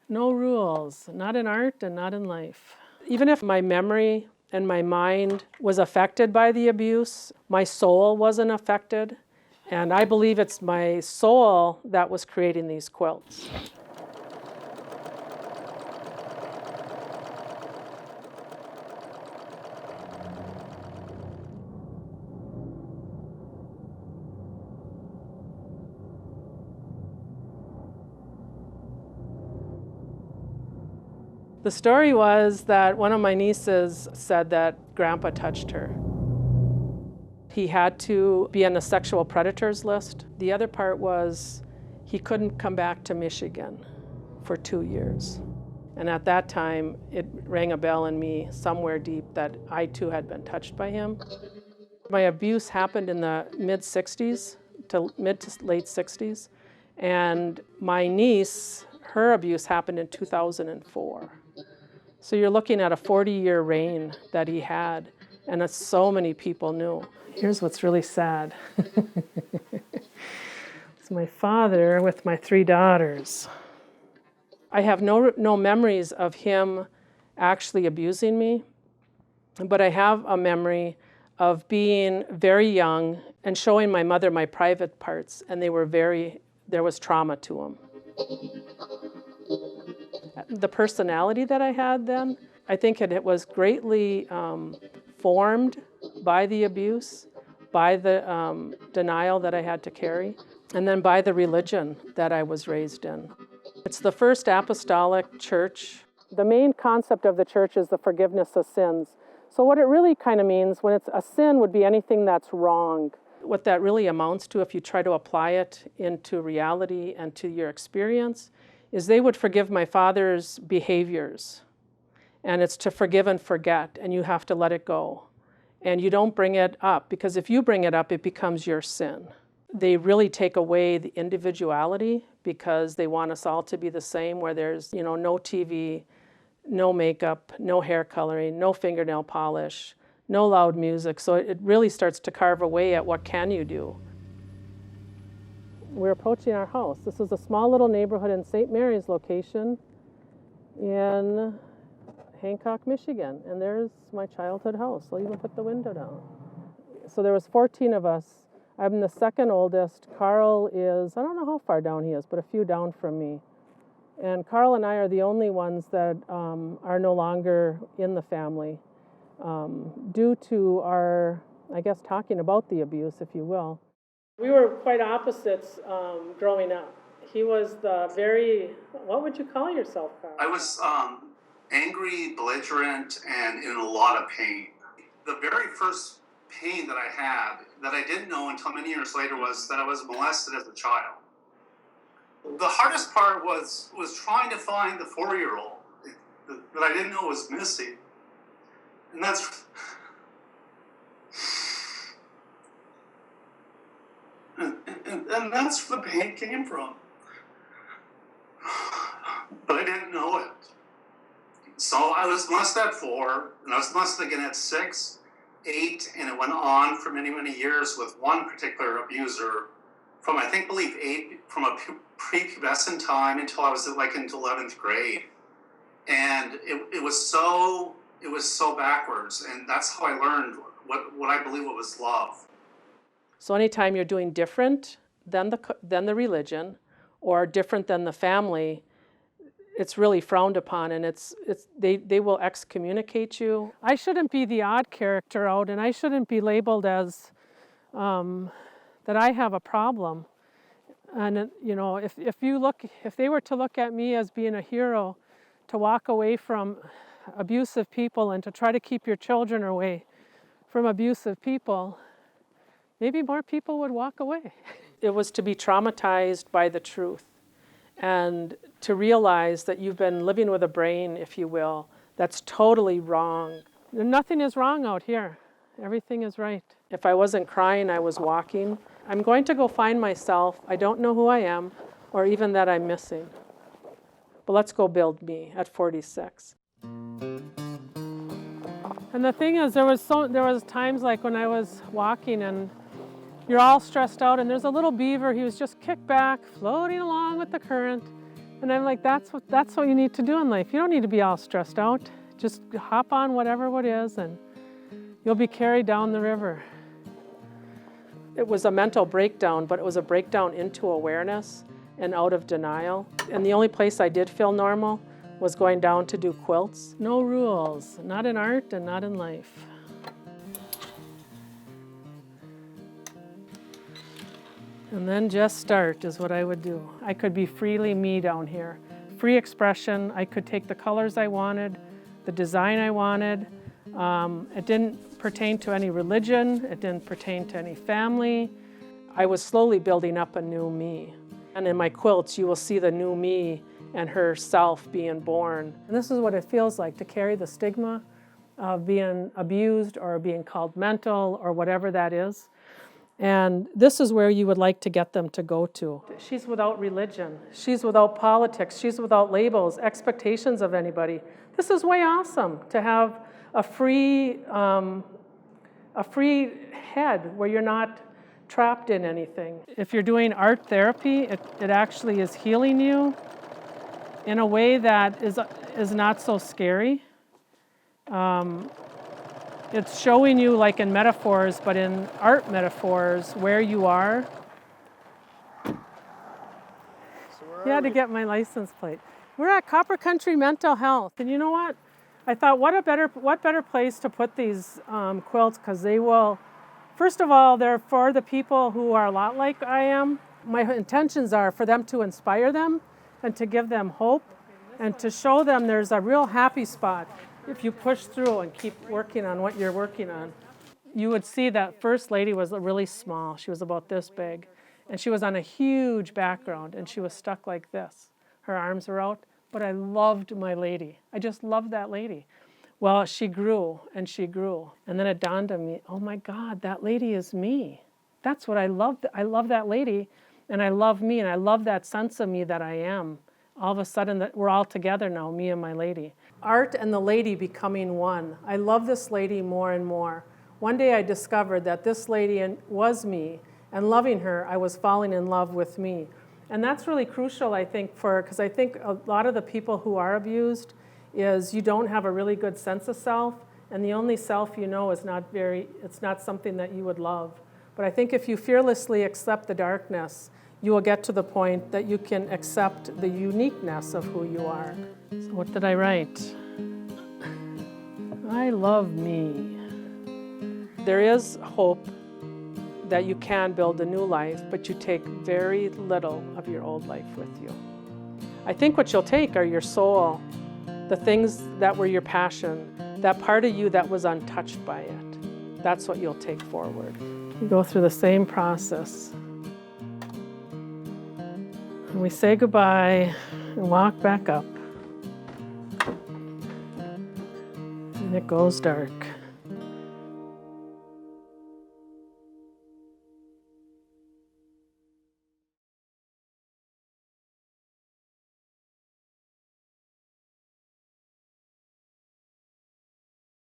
No rules, not in art and not in life. Even if my memory and my mind was affected by the abuse, my soul wasn't affected. And I believe it's my soul that was creating these quilts. The story was that one of my nieces said that Grandpa touched her. He had to be on the sexual predators list. The other part was he couldn't come back to Michigan for 2 years. And at that time, it rang a bell in me somewhere deep that I too had been touched by him. My abuse happened in the mid-60s to mid to late 60s. And my niece, her abuse happened in 2004. So you're looking at a 40-year reign that he had, and that so many people knew. Here's what's really sad. It's my father with my 3 daughters. I have no memories of him actually abusing me, but I have a memory of being very young and showing my mother my private parts, and there was trauma to them. The personality that I had then, I think it was greatly formed by the abuse, by the denial that I had to carry, and then by the religion that I was raised in. It's the First Apostolic Church. The main concept of the church is the forgiveness of sins. So what it really kind of means, when it's a sin, would be anything that's wrong. What that really amounts to, if you try to apply it into reality and to your experience, is they would forgive my father's behaviors. And it's to forgive and forget, and you have to let it go. And you don't bring it up, because if you bring it up, it becomes your sin. They really take away the individuality because they want us all to be the same, where there's, no TV, no makeup, no hair coloring, no fingernail polish, no loud music. So it really starts to carve away at what can you do. We're approaching our house. This is a small little neighborhood in St. Mary's location in Hancock, Michigan. And there's my childhood house. I'll even put the window down. So there was 14 of us. I'm the second oldest. Carl is, I don't know how far down he is, but a few down from me. And Carl and I are the only ones that are no longer in the family due to our, talking about the abuse, if you will. We were quite opposites growing up. He was what would you call yourself, Carl? I was angry, belligerent, and in a lot of pain. The very first pain that I had, that I didn't know until many years later, was that I was molested as a child. The hardest part was trying to find the 4-year-old that I didn't know was missing. And that's... And that's where the pain came from. But I didn't know it. So I was molested at 4, and I was molested again at 6, 8, and it went on for many, many years with one particular abuser from, I believe 8, from a prepubescent time until I was into 11th grade. And it was so backwards, and that's how I learned what I believe was love. So anytime you're doing different than the religion or different than the family, it's really frowned upon, and they will excommunicate you. I shouldn't be the odd character out, and I shouldn't be labeled as that I have a problem. And if they were to look at me as being a hero, to walk away from abusive people and to try to keep your children away from abusive people, maybe more people would walk away. It was to be traumatized by the truth and to realize that you've been living with a brain, if you will, that's totally wrong. Nothing is wrong out here. Everything is right. If I wasn't crying, I was walking. I'm going to go find myself. I don't know who I am or even that I'm missing. But let's go build me at 46. And the thing is, there was times like when I was walking and you're all stressed out, and there's a little beaver. He was just kicked back, floating along with the current, And I'm like, that's what you need to do in life. You don't need to be all stressed out. Just hop on whatever it is and you'll be carried down the river. It was a mental breakdown, but it was a breakdown into awareness and out of denial. And the only place I did feel normal was going down to do quilts. No rules, not in art and not in life. And then just start is what I would do. I could be freely me down here. Free expression. I could take the colors I wanted, the design I wanted. It didn't pertain to any religion. It didn't pertain to any family. I was slowly building up a new me. And in my quilts, you will see the new me and herself being born. And this is what it feels like to carry the stigma of being abused or being called mental or whatever that is. And this is where you would like to get them to go to. She's without religion. She's without politics. She's without labels, expectations of anybody. This is way awesome to have a free head where you're not trapped in anything. If you're doing art therapy, it actually is healing you in a way that is not so scary. It's showing you, like in metaphors, but in art metaphors, where you are. Yeah, to get my license plate. We're at Copper Country Mental Health, and you know what? I thought, what better place to put these quilts, because they will, first of all, they're for the people who are a lot like I am. My intentions are for them to inspire them and to give them hope and to show them there's a real happy spot. If you push through and keep working on what you're working on, you would see that first lady was really small. She was about this big, and she was on a huge background, and she was stuck like this. Her arms were out, but I loved my lady. I just loved that lady. Well, she grew, and she grew, and then it dawned on me, oh my God, that lady is me. That's what I love. I love that lady, and I love me, and I love that sense of me that I am. All of a sudden, that we're all together now, me and my lady. Art and the lady becoming one. I love this lady more and more. One day I discovered that this lady was me, and loving her, I was falling in love with me. And that's really crucial, I think, because I think a lot of the people who are abused is you don't have a really good sense of self, and the only self you know is it's not something that you would love. But I think if you fearlessly accept the darkness, you will get to the point that you can accept the uniqueness of who you are. So what did I write? I love me. There is hope that you can build a new life, but you take very little of your old life with you. I think what you'll take are your soul, the things that were your passion, that part of you that was untouched by it. That's what you'll take forward. You go through the same process. And we say goodbye and walk back up. And it goes dark.